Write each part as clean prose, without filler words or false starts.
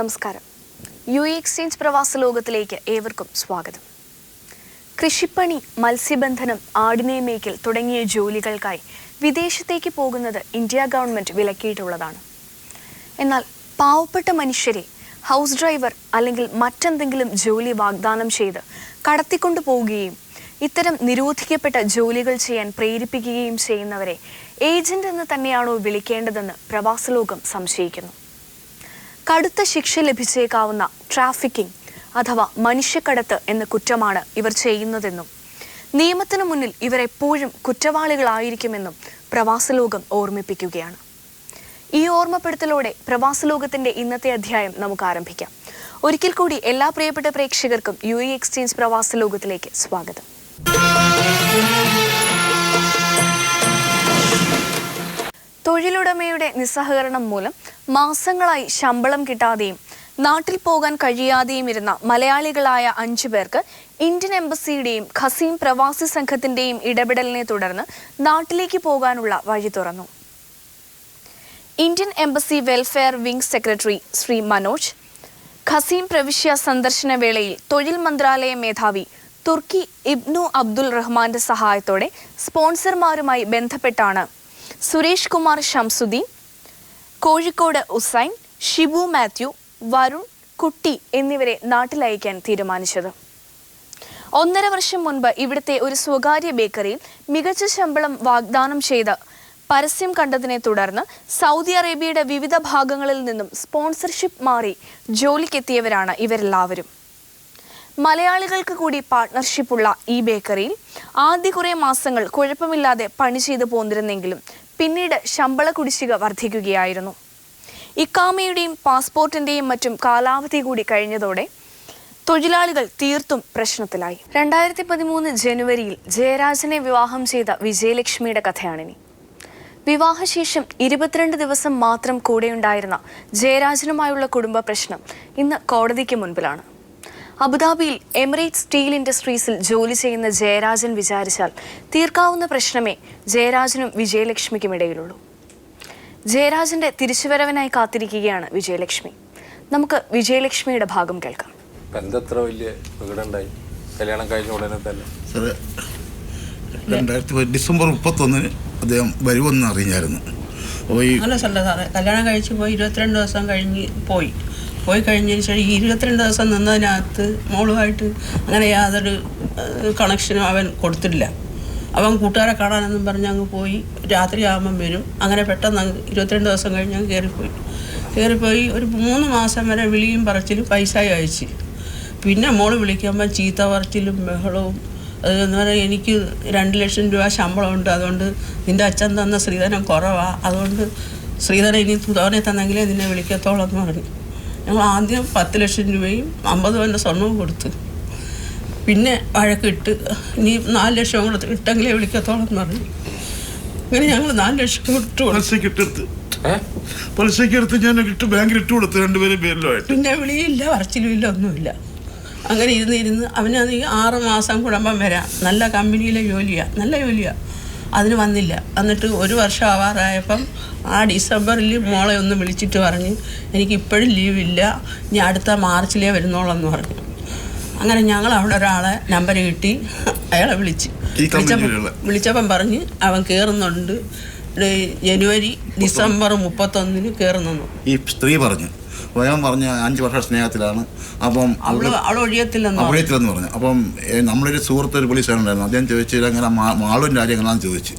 നമസ്കാരം. എക്സ്ചേഞ്ച് പ്രവാസ ലോകത്തിലേക്ക് ഏവർക്കും സ്വാഗതം. കൃഷിപ്പണി, മത്സ്യബന്ധനം, ആടിനെ മേയ്ക്കൽ തുടങ്ങിയ ജോലികൾക്കായി വിദേശത്തേക്ക് പോകുന്നത് ഇന്ത്യ ഗവൺമെന്റ് വിലക്കിയിട്ടുള്ളതാണ്. എന്നാൽ പാവപ്പെട്ട മനുഷ്യരെ ഹൗസ് ഡ്രൈവർ അല്ലെങ്കിൽ മറ്റെന്തെങ്കിലും ജോലി വാഗ്ദാനം ചെയ്ത് കടത്തിക്കൊണ്ടു പോവുകയും ഇത്തരം നിരോധിക്കപ്പെട്ട ജോലികൾ ചെയ്യാൻ പ്രേരിപ്പിക്കുകയും ചെയ്യുന്നവരെ ഏജന്റ് എന്ന് തന്നെയാണോ വിളിക്കേണ്ടതെന്ന് പ്രവാസലോകം സംശയിക്കുന്നു. കടുത്ത ശിക്ഷ ലഭിച്ചേക്കാവുന്ന ട്രാഫിക്കിംഗ് അഥവാ മനുഷ്യക്കടത്ത് എന്ന കുറ്റമാണ് ഇവർ ചെയ്യുന്നതെന്നും നിയമത്തിനു മുന്നിൽ ഇവർ എപ്പോഴും കുറ്റവാളികളായിരിക്കുമെന്നും പ്രവാസലോകം ഓർമ്മിപ്പിക്കുകയാണ്. ഈ ഓർമ്മപ്പെടുത്തലോടെ പ്രവാസലോകത്തിന്റെ ഇന്നത്തെ അധ്യായം നമുക്ക് ആരംഭിക്കാം. ഒരിക്കൽ കൂടി എല്ലാ പ്രിയപ്പെട്ട പ്രേക്ഷകർക്കും എക്സ്ചേഞ്ച് പ്രവാസലോകത്തിലേക്ക് സ്വാഗതം. തൊഴിലുടമയുടെ നിസ്സഹകരണം മൂലം മാസങ്ങളായി ശമ്പളം കിട്ടാതെയും നാട്ടിൽ പോകാൻ കഴിയാതെയും ഇരുന്ന മലയാളികളായ 5 പേർക്ക് ഇന്ത്യൻ എംബസിയുടെയും ഖസീം പ്രവാസി സംഘത്തിന്റെയും ഇടപെടലിനെ തുടർന്ന് നാട്ടിലേക്ക് പോകാനുള്ള വഴി തുറന്നു. Indian embassy welfare wing secretary Shri Manoj, Qassim പ്രവിശ്യ സന്ദർശന വേളയിൽ തൊഴിൽ മന്ത്രാലയ മേധാവി തുർക്കി ഇബ്നു അബ്ദുൽ റഹ്മാന്റെ സഹായത്തോടെ സ്പോൺസർമാരുമായി ബന്ധപ്പെട്ടാണ് സുരേഷ് കുമാർ ഷംസുദ്ദീൻ, കോഴിക്കോട് ഉസൈൻ, ഷിബു മാത്യു, വരുൺ, കുട്ടി എന്നിവരെ നാട്ടിലയക്കാൻ തീരുമാനിച്ചത്. 1.5 വർഷം മുൻപ് ഇവിടുത്തെ ഒരു സ്വകാര്യ ബേക്കറിയിൽ മികച്ച ശമ്പളം വാഗ്ദാനം ചെയ്ത് പരസ്യം കണ്ടതിനെ തുടർന്ന് സൗദി അറേബ്യയുടെ വിവിധ ഭാഗങ്ങളിൽ നിന്നും സ്പോൺസർഷിപ്പ് മാറി ജോലിക്കെത്തിയവരാണ് ഇവരെല്ലാവരും. മലയാളികൾക്ക് കൂടി പാർട്ട്ണർഷിപ്പുള്ള ഈ ബേക്കറിയിൽ ആദ്യ കുറേ മാസങ്ങൾ കുഴപ്പമില്ലാതെ പണി ചെയ്തു പോന്നിരുന്നെങ്കിലും പിന്നീട് ശമ്പള കുടിശ്ശിക വർദ്ധിക്കുകയായിരുന്നു. ഇക്കാമയുടെയും പാസ്പോർട്ടിന്റെയും മറ്റും കാലാവധി കൂടി കഴിഞ്ഞതോടെ തൊഴിലാളികൾ തീർത്തും പ്രശ്നത്തിലായി. 2013 ജനുവരിയിൽ ജയരാജനെ വിവാഹം ചെയ്ത വിജയലക്ഷ്മിയുടെ കഥയാണിനി. വിവാഹശേഷം 22 ദിവസം മാത്രം കൂടെയുണ്ടായിരുന്ന ജയരാജനുമായുള്ള കുടുംബ പ്രശ്നം ഇന്ന് കോടതിക്ക് മുൻപിലാണ്. അബുദാബിയിൽ എമിറേറ്റ്സ് സ്റ്റീൽ ഇൻഡസ്ട്രീസിൽ ജോലി ചെയ്യുന്ന ജയരാജൻ വിചാരിച്ചാൽ തീർക്കാവുന്ന പ്രശ്നമേ ജയരാജനും വിജയലക്ഷ്മിക്കും ഇടയിലുള്ളൂ. ജയരാജന്റെ തിരിച്ചുവരവിനായി കാത്തിരിക്കുകയാണ് വിജയലക്ഷ്മി. നമുക്ക് വിജയലക്ഷ്മിയുടെ ഭാഗം കേൾക്കാം. ഡിസംബർ 31 അദ്ദേഹം വരുമെന്ന് അറിഞ്ഞായിരുന്നു. അല്ല സാറേ, കല്യാണം കഴിച്ച് പോയി 22 ദിവസം പോയി കഴിഞ്ഞതിന് ശേഷം 22 ദിവസം നിന്നതിനകത്ത് മോളുമായിട്ട് അങ്ങനെ യാതൊരു കണക്ഷനും അവൻ കൊടുത്തിട്ടില്ല. അവൻ കൂട്ടുകാരെ കാണാനെന്നും പറഞ്ഞ് അങ്ങ് പോയി. രാത്രിയാകുമ്പം വരും. അങ്ങനെ പെട്ടെന്ന് 22 ദിവസം കഴിഞ്ഞ് അങ്ങ് കയറിപ്പോയി ഒരു 3 മാസം വരെ വിളിയും പറച്ചിലും പൈസ അയച്ച്. പിന്നെ മോള് വിളിക്കുമ്പോൾ ചീത്ത പറച്ചിലും ബഹളവും. അതെന്ന് പറഞ്ഞാൽ എനിക്ക് 2 ലക്ഷം രൂപ ശമ്പളമുണ്ട്, അതുകൊണ്ട് നിൻ്റെ അച്ഛൻ തന്ന സ്ത്രീധനം കുറവാണ്, അതുകൊണ്ട് സ്ത്രീധനം ഇനി തോനെ തന്നെങ്കിലേ നിന്നെ വിളിക്കത്തോളം എന്ന് പറഞ്ഞു. ഞങ്ങൾ ആദ്യം 10 ലക്ഷം രൂപയും 50 പവൻ്റെ സ്വർണവും കൊടുത്തു. പിന്നെ വഴക്കിട്ട് ഇനി 4 ലക്ഷം കൂടെ ഇട്ടെങ്കിലേ വിളിക്കത്തോളം എന്ന് പറഞ്ഞു. അങ്ങനെ ഞങ്ങൾ 4 ലക്ഷം പലിശക്കെടുത്ത് ഞാൻ ബാങ്കിൽ ഇട്ട് കൊടുത്തു 2 പേരും പേരിലുമായിട്ട്. പിന്നെ വിളിയില്ല, പറച്ചിലും ഇല്ല, ഒന്നുമില്ല. അങ്ങനെ ഇരുന്ന് അവനത് 6 മാസം കുടുംബം വരാം, നല്ല കമ്പനിയിലെ നല്ല ജോലിയാണ്, അതിന് വന്നില്ല. എന്നിട്ട് 1 വർഷം ആവാറായപ്പം ആ ഡിസംബറിൽ മോളെ ഒന്ന് വിളിച്ചിട്ട് പറഞ്ഞ് എനിക്കിപ്പോഴും ലീവില്ല, ഇനി അടുത്ത മാർച്ചിലേ വരുന്നോളെന്ന് പറഞ്ഞു. അങ്ങനെ ഞങ്ങൾ അവിടെ ഒരാളെ നമ്പർ കിട്ടി, അയാളെ വിളിച്ചപ്പം പറഞ്ഞ് അവൻ കയറുന്നുണ്ട്, ഡിസംബർ 31 കയറുന്നു. ഈ സ്ത്രീ പറഞ്ഞു, സ്വയം പറഞ്ഞ് 5 വർഷം സ്നേഹത്തിലാണ്. അപ്പം അവൾ ഒഴിയത്തില്ലെന്ന് പറഞ്ഞു. അപ്പം നമ്മളൊരു സുഹൃത്ത് ഒരു പോലീസുകാരുണ്ടായിരുന്നു, അദ്ദേഹം ചോദിച്ചാൽ അങ്ങനെ മാളുവിൻ്റെ കാര്യം എങ്ങനെയാണെന്ന് ചോദിച്ചു.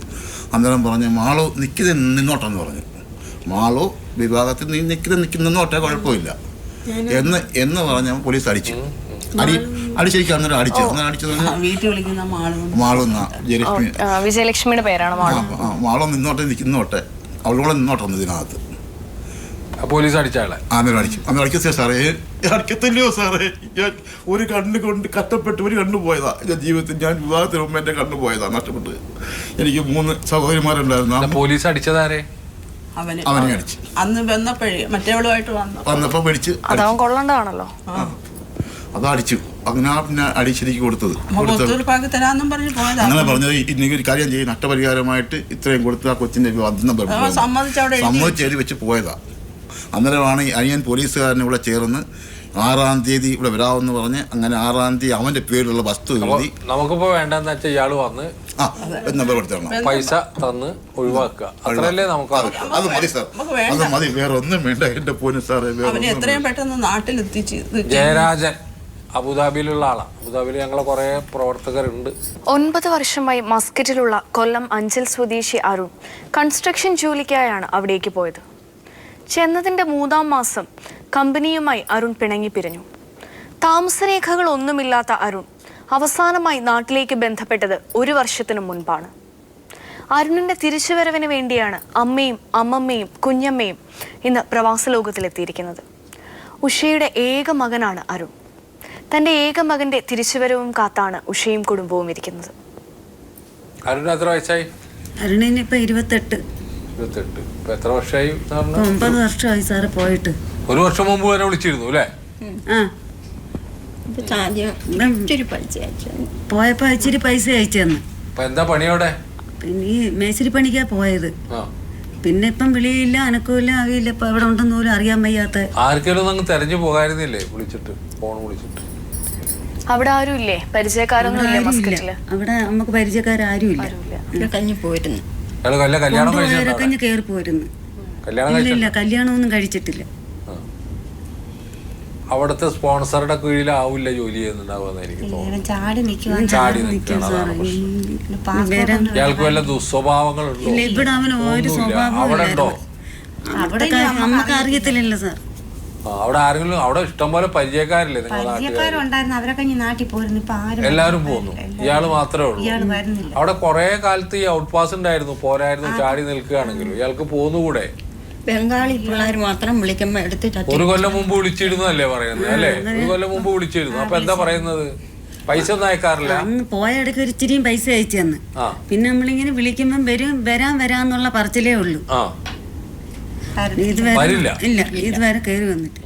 അന്നേരം പറഞ്ഞു മാളു നിന്നോട്ടെന്ന് പറഞ്ഞു. മാളു വിഭാഗത്തിൽ നിന്നോട്ടെ, കുഴപ്പമില്ല എന്ന് പറഞ്ഞ പോലീസ് അടിച്ചിരിക്കും. അന്നേരം അടിച്ചത് മാളു വിജയലക്ഷ്മിയുടെ പേരാണ്. മാളു നിന്നോട്ടെ അവളോടെ നിന്നോട്ടെ ഇതിനകത്ത് പോലീസ് അടിച്ചാളെ അന്നേരം അടിക്കത്തില്ല സാറേ, അടിക്കത്തില്ലയോ സാറേ. ഞാൻ ഒരു കണ്ണ് കൊണ്ട് കഷ്ടപ്പെട്ട് ഒരു കണ്ണ് പോയതാ എൻ്റെ ജീവിതത്തിൽ. ഞാൻ വിവാഹത്തിന് മുമ്പ് എൻ്റെ കണ്ണ് പോയതാ, നഷ്ടപ്പെട്ട്. എനിക്ക് 3 സഹോദരിമാരുണ്ടായിരുന്നു. പോലീസ് അടിച്ചതാരെ? അവനെ അടിച്ചു. അന്ന് വന്നപ്പോ പിടിച്ച് കൊള്ളണ്ടാണല്ലോ, അത് അടിച്ചു. അങ്ങനെ പിന്നെ അടിച്ചിരിക്കും കൊടുത്തത്. അങ്ങനെ പറഞ്ഞത് ഇല്ലെങ്കിൽ ഒരു കാര്യം ചെയ്യും, നഷ്ടപരിഹാരമായിട്ട് ഇത്രയും കൊടുത്ത് ആ കൊച്ചിൻ്റെ സമ്മതിച്ച് എഴുതി വെച്ച് പോയതാ. അന്നേരമാണ് ഈ അനിയൻ പോലീസുകാരൻ ഇവിടെ ചേർന്ന് 6-ാം തീയതി ഇവിടെ വരാമെന്ന് പറഞ്ഞ് അങ്ങനെ 6-ാം തീയതി അവൻ്റെ പേരിലുള്ള വസ്തു എഴുതി നമുക്കിപ്പോ വേണ്ടെന്ന് വെച്ചാൽ ഇയാള് വന്ന് നമ്പർ കൊടുത്തരണം, പൈസ തന്ന് ഒഴിവാക്കുക, അത്രയല്ലേ നമുക്ക് ആവശ്യം. അത് മതി സാർ, അത് മതി, വേറെ ഒന്നും വേണ്ട എൻ്റെ പോന് സാറേ. അവനെ എത്രയും പെട്ടെന്ന് നാട്ടിലെത്തിച്ച് ജയരാജൻ അബുദാബിയിലുള്ള ആളാണ്. അബുദാബിയിൽ ഞങ്ങളെ കുറേ പ്രവർത്തകരുണ്ട്. 9 വർഷമായി മസ്കറ്റിലുള്ള കൊല്ലം അഞ്ചൽ സ്വദേശി അരുൺ കൺസ്ട്രക്ഷൻ ജോലിക്കായാണ് അവിടേക്ക് പോയത്. ചെന്നതിൻ്റെ 3-ാം മാസം കമ്പനിയുമായി അരുൺ പിണങ്ങിപ്പിരിഞ്ഞു. താമസരേഖകൾ ഒന്നുമില്ലാത്ത അരുൺ അവസാനമായി നാട്ടിലേക്ക് ബന്ധപ്പെട്ടത് 1 വർഷത്തിനു മുൻപാണ്. അരുണിൻ്റെ തിരിച്ചുവരവിന് വേണ്ടിയാണ് അമ്മയും അമ്മമ്മയും കുഞ്ഞമ്മയും ഇന്ന് പ്രവാസ ലോകത്തിലെത്തിയിരിക്കുന്നത്. ഉഷയുടെ ഏക മകനാണ് അരുൺ. തൻ്റെ ഏക മകൻ്റെ തിരിച്ചുവരവും കാത്താണ് ഉഷയും കുടുംബവും ഇരിക്കുന്നത്. അരുൺ എത്ര വയസ്സായി? അരുണിന് ഇപ്പൊ 28. 28. ഇപ്പൊ എത്ര വർഷമായി? 9 വർഷമായി സാറ് പോയിട്ട്. 1 വർഷം മുമ്പ് വരെ വിളിച്ചിരുന്നു അല്ലേ? പോയപ്പോ ഇച്ചിരി പൈസ അയച്ചു തന്നു. ഇപ്പൊ എന്താ പണിയോടെ? പിന്നെ ഈ മേശിരി പണിക്കാ പോയത്. പിന്നെ ഇപ്പം വിളിയില്ല, അനക്കമില്ല, അറിയില്ല ഇപ്പൊ എവിടെ ഉണ്ടെന്ന് പോലും അറിയാൻ വയ്യാത്ത. ആർക്കെങ്കിലും അങ്ങ് തെരഞ്ഞു പോകായിരുന്നില്ലേ? വിളിച്ചിട്ട് ഫോൺ വിളിച്ചിട്ട് അവിടെ ആരും ഇല്ലേ? പരിചയക്കാരൊന്നും ഇല്ലേ മസ്കറ്റില്? അവിടെ നമുക്ക് പരിചയക്കാരും ഇല്ല. കഞ്ഞി പോയിരുന്നു. കല്യാണം കൊണ്ടുപോയവരൊക്കെ കയറി പോയിരുന്നു. ഇല്ല, കല്യാണമൊന്നും കഴിച്ചിട്ടില്ല. അവിടുത്തെ സ്പോൺസറുടെ കീഴിലാവില്ല ജോലി ചെയ്യുന്നുണ്ടാവുന്ന എനിക്ക് തോന്നുന്നു. ചാടി നിൽക്കണം. ഇയാൾക്ക് വല്ല ദുസ്വഭാവങ്ങളുണ്ടോ? ഇവിടെ അവന് ഒരു സ്വഭാവം അവിടെ ഉണ്ടോ? അവിടെ നമുക്ക് അറിയത്തില്ലല്ലോ സാർ. അവിടെ ആരെങ്കിലും അവിടെ ഇഷ്ടംപോലെ പരിചയക്കാരില്ലേ നിങ്ങളുടെ നാട്ടിൽ? എല്ലാവരും പോന്നു, ഇയാള് മാത്രമേ ഉള്ളൂ. അവിടെ കുറെ കാലത്ത് ഈ ഔട്ട് പാസ് ഉണ്ടായിരുന്നു, പോരായിരുന്നു. ചാടി നിൽക്കുകയാണെങ്കിലും ഇയാൾക്ക് പോന്നുകൂടെ? ബംഗാളി പിള്ളേർ മാത്രം വിളിക്കുമ്പോ എടുത്തിട്ട് 1 കൊല്ലം മുമ്പ് വിളിച്ചിരുന്നു അല്ലേ പറയുന്നത്? അല്ലേ, 1 കൊല്ലം മുമ്പ് വിളിച്ചിരുന്നു. അപ്പൊ എന്താ പറയുന്നത്? പൈസ ഒന്നും അയക്കാറില്ല. അന്ന് പോയ ഇടയ്ക്ക് ഒരു ഇച്ചിരിയും പൈസ അയച്ചു തന്ന്. പിന്നെ നമ്മളിങ്ങനെ വിളിക്കുമ്പം വരാന്നുള്ള പറച്ചിലേ ഉള്ളൂ. ഇതുവരെ ഇല്ല, ഇതുവരെ കയറി വന്നിട്ട്.